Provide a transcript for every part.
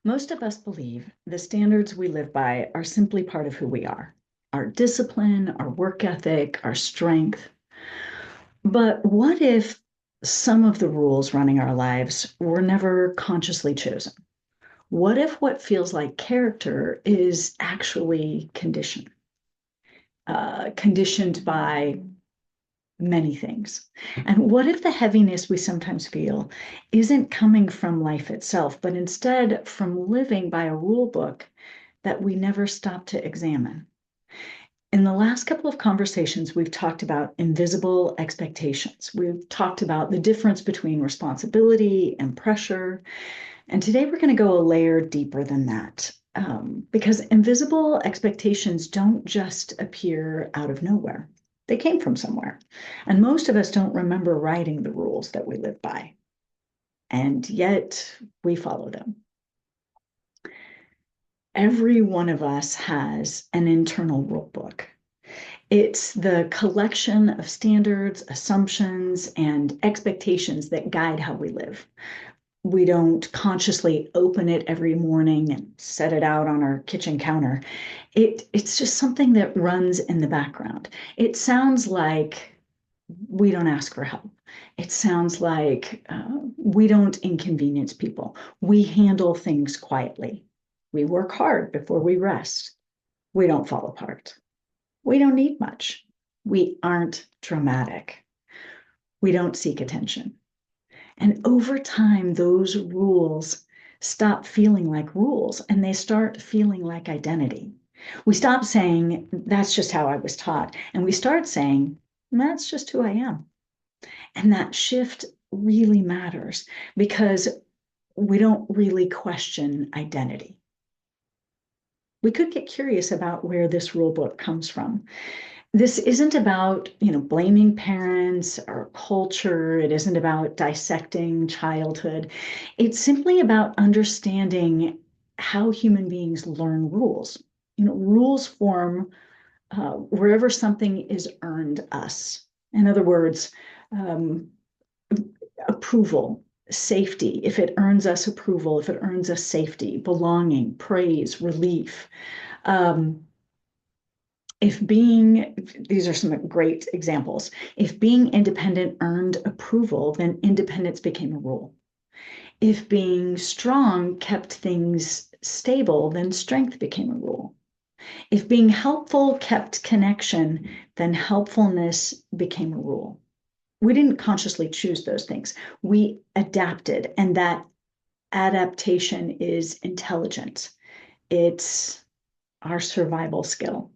Most of us believe the standards we live by are simply part of who we are, our discipline, our work ethic, our strength. But what if some of the rules running our lives were never consciously chosen? What if what feels like character is actually conditioned by many things? And what if the heaviness we sometimes feel isn't coming from life itself, but instead from living by a rule book that we never stop to examine? In the last couple of conversations, we've talked about invisible expectations. We've talked about the difference between responsibility and pressure. And today we're going to go a layer deeper than that. Because invisible expectations don't just appear out of nowhere. They came from somewhere. And most of us don't remember writing the rules that we live by. And yet we follow them. Every one of us has an internal rule book. It's the collection of standards, assumptions, and expectations that guide how we live. We don't consciously open it every morning and set it out on our kitchen counter. It's just something that runs in the background. It sounds like we don't ask for help. It sounds like we don't inconvenience people. We handle things quietly. We work hard before we rest. We don't fall apart. We don't need much. We aren't dramatic. We don't seek attention. And over time, those rules stop feeling like rules and they start feeling like identity. We stop saying, that's just how I was taught. And we start saying, that's just who I am. And that shift really matters because we don't really question identity. We could get curious about where this rule book comes from. This isn't about, blaming parents or culture. It isn't about dissecting childhood. It's simply about understanding how human beings learn rules. Rules form wherever something is earned us. In other words, approval, safety, if it earns us approval, if it earns us safety, belonging, praise, relief. These are some great examples. If being independent earned approval, then independence became a rule. If being strong kept things stable, then strength became a rule. If being helpful kept connection, then helpfulness became a rule. We didn't consciously choose those things. We adapted, and that adaptation is intelligent. It's our survival skill.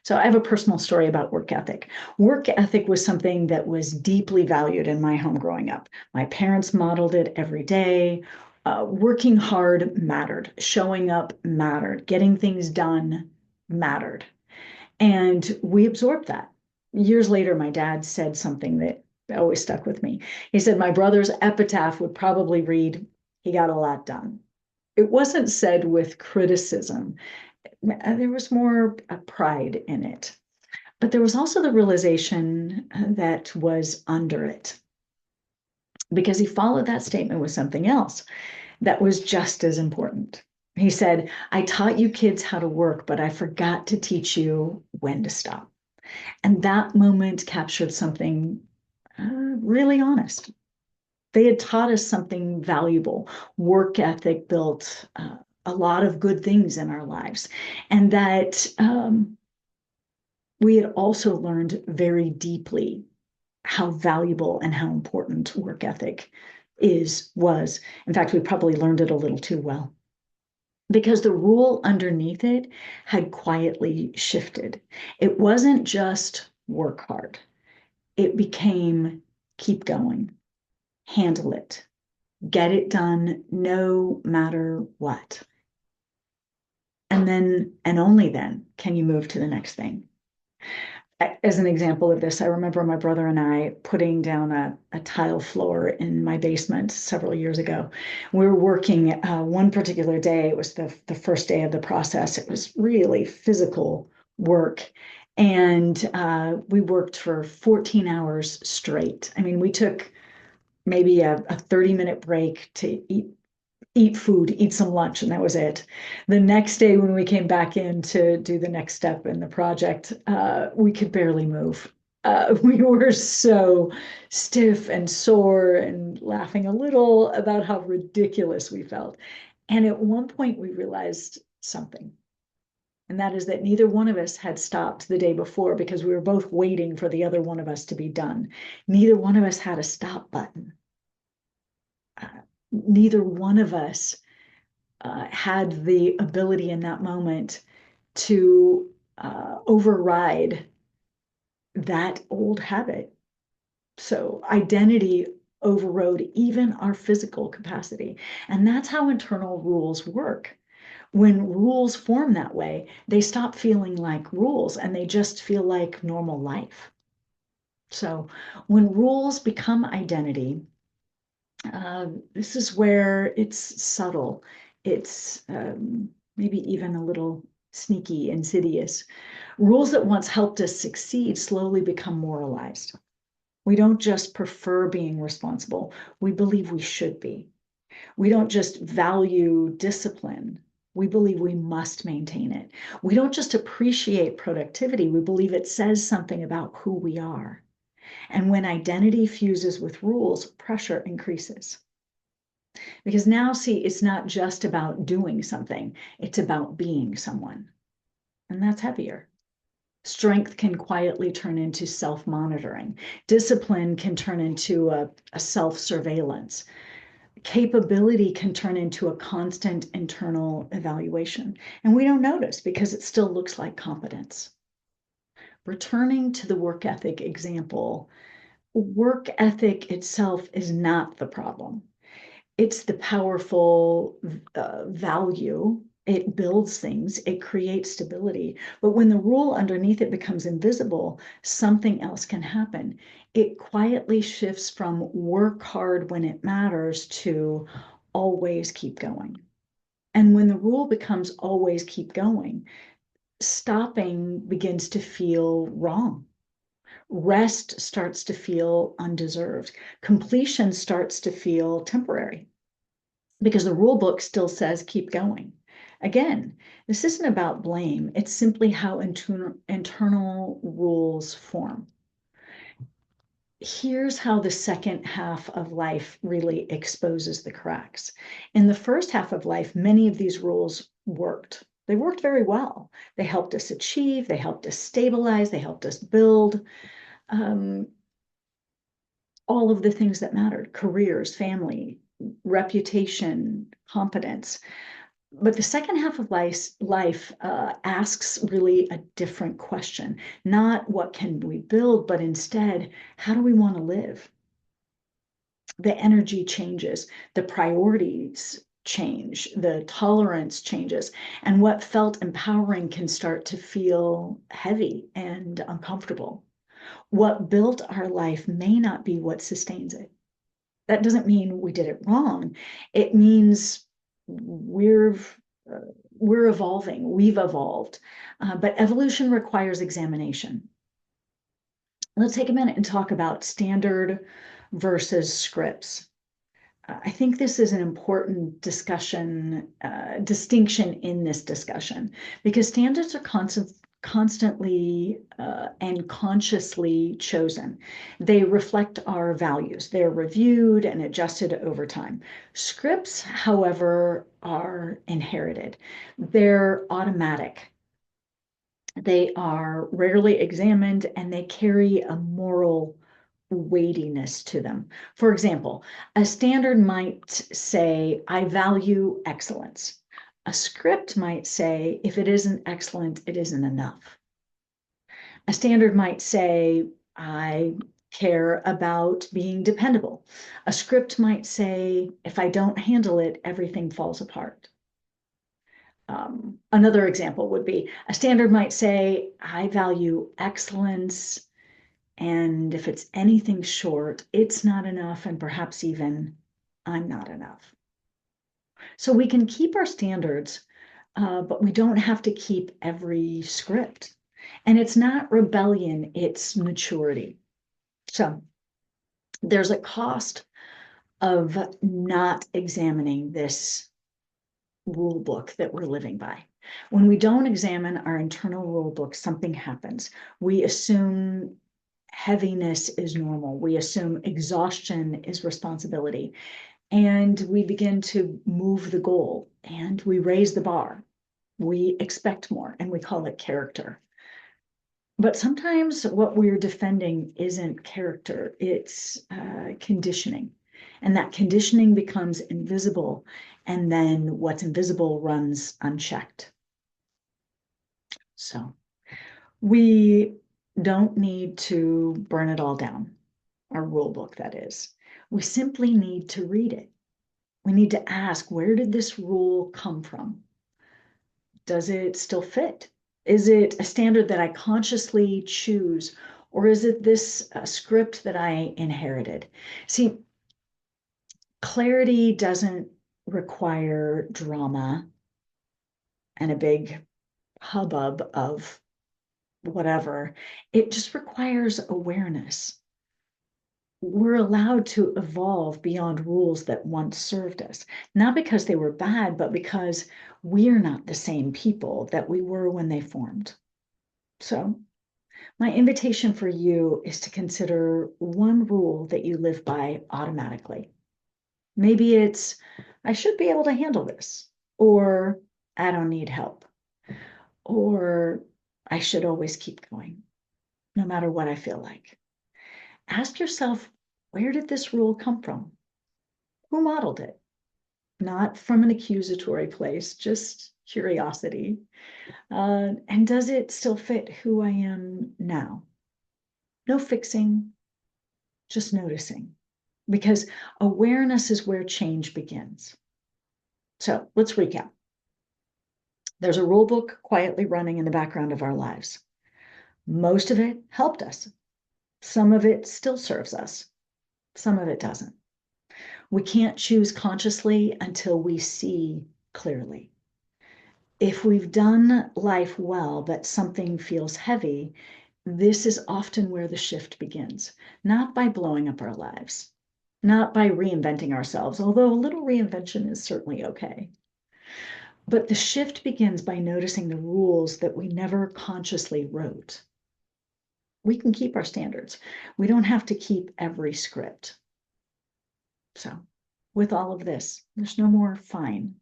So I have a personal story about work ethic. Work ethic was something that was deeply valued in my home growing up. My parents modeled it every day. Working hard mattered. Showing up mattered. Getting things done mattered. And we absorbed that. Years later, my dad said something that always stuck with me. He said, my brother's epitaph would probably read, he got a lot done. It wasn't said with criticism. There was more pride in it. But there was also the realization that was under it, because he followed that statement with something else that was just as important. He said, I taught you kids how to work, but I forgot to teach you when to stop. And that moment captured something really honest. They had taught us something valuable. Work ethic built a lot of good things in our lives. And that we had also learned very deeply how valuable and how important work ethic was. In fact, we probably learned it a little too well, because the rule underneath it had quietly shifted. It wasn't just work hard. It became keep going, handle it, get it done no matter what. And then, and only then, can you move to the next thing. As an example of this, I remember my brother and I putting down a tile floor in my basement several years ago. We were working one particular day. It was the first day of the process. It was really physical work. And we worked for 14 hours straight. I mean, we took maybe a 30-minute break to eat eat food, eat some lunch, and that was it. The next day, when we came back in to do the next step in the project, we could barely move. We were so stiff and sore and laughing a little about how ridiculous we felt. And at one point, we realized something. And that is that neither one of us had stopped the day before because we were both waiting for the other one of us to be done. Neither one of us had a stop button. Neither one of us had the ability in that moment to override that old habit. So identity overrode even our physical capacity. And that's how internal rules work. When rules form that way, they stop feeling like rules and they just feel like normal life. So when rules become identity, this is where it's subtle. It's maybe even a little sneaky, insidious. Rules that once helped us succeed slowly become moralized. We don't just prefer being responsible, we believe we should be. We don't just value discipline, we believe we must maintain it. We don't just appreciate productivity, we believe it says something about who we are. And when identity fuses with rules, pressure increases. Because now, see, it's not just about doing something, it's about being someone. And that's heavier. Strength can quietly turn into self-monitoring. Discipline can turn into a self-surveillance. Capability can turn into a constant internal evaluation. And we don't notice because it still looks like competence. Returning to the work ethic example, work ethic itself is not the problem. It's the powerful value. It builds things, it creates stability. But when the rule underneath it becomes invisible, something else can happen. It quietly shifts from work hard when it matters to always keep going. And when the rule becomes always keep going, stopping begins to feel wrong. Rest starts to feel undeserved. Completion starts to feel temporary because the rule book still says keep going. Again, this isn't about blame. It's simply how internal rules form. Here's how the second half of life really exposes the cracks. In the first half of life, many of these rules worked. They worked very well. They helped us achieve, they helped us stabilize, they helped us build all of the things that mattered: careers, family, reputation, competence. But the second half of life asks really a different question. Not what can we build, but instead, how do we want to live? The energy changes, the priorities change, the tolerance changes, and what felt empowering can start to feel heavy and uncomfortable. What built our life may not be what sustains it. That doesn't mean we did it wrong. It means we're uh, we're evolving. We've evolved, but evolution requires examination. Let's take a minute and talk about standard versus scripts. I think this is an important distinction in this discussion, because standards are constantly and consciously chosen. They reflect our values. They're reviewed and adjusted over time. Scripts, however, are inherited. They're automatic. They are rarely examined and they carry a moral weightiness to them. For example, a standard might say, I value excellence. A script might say, if it isn't excellent, it isn't enough. A standard might say, I care about being dependable. A script might say, if I don't handle it, everything falls apart. Another example would be a standard might say, I value excellence, and if it's anything short, it's not enough, and perhaps even I'm not enough. So we can keep our standards, but we don't have to keep every script. And it's not rebellion, it's maturity. So there's a cost of not examining this rule book that we're living by. When we don't examine our internal rule book, something happens. We assume heaviness is normal. We assume exhaustion is responsibility. And we begin to move the goal and we raise the bar. We expect more and we call it character. But sometimes what we're defending isn't character, it's conditioning. And that conditioning becomes invisible. And then what's invisible runs unchecked. So we don't need to burn it all down, our rule book, that is. We simply need to read it. We need to ask, where did this rule come from? Does it still fit? Is it a standard that I consciously choose, or is it this script that I inherited? See, clarity doesn't require drama and a big hubbub of whatever. It just requires awareness. We're allowed to evolve beyond rules that once served us, not because they were bad, but because we're not the same people that we were when they formed. So, my invitation for you is to consider one rule that you live by automatically. Maybe it's, I should be able to handle this, or I don't need help, or I should always keep going, no matter what I feel like. Ask yourself, where did this rule come from? Who modeled it? Not from an accusatory place, just curiosity. And does it still fit who I am now? No fixing, just noticing. Because awareness is where change begins. So let's recap. There's a rule book quietly running in the background of our lives. Most of it helped us. Some of it still serves us. Some of it doesn't. We can't choose consciously until we see clearly. If we've done life well, but something feels heavy, this is often where the shift begins, not by blowing up our lives, not by reinventing ourselves, although a little reinvention is certainly okay. But the shift begins by noticing the rules that we never consciously wrote. We can keep our standards. We don't have to keep every script. So, with all of this, there's no more fine.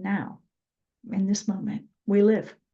Now, in this moment, we live.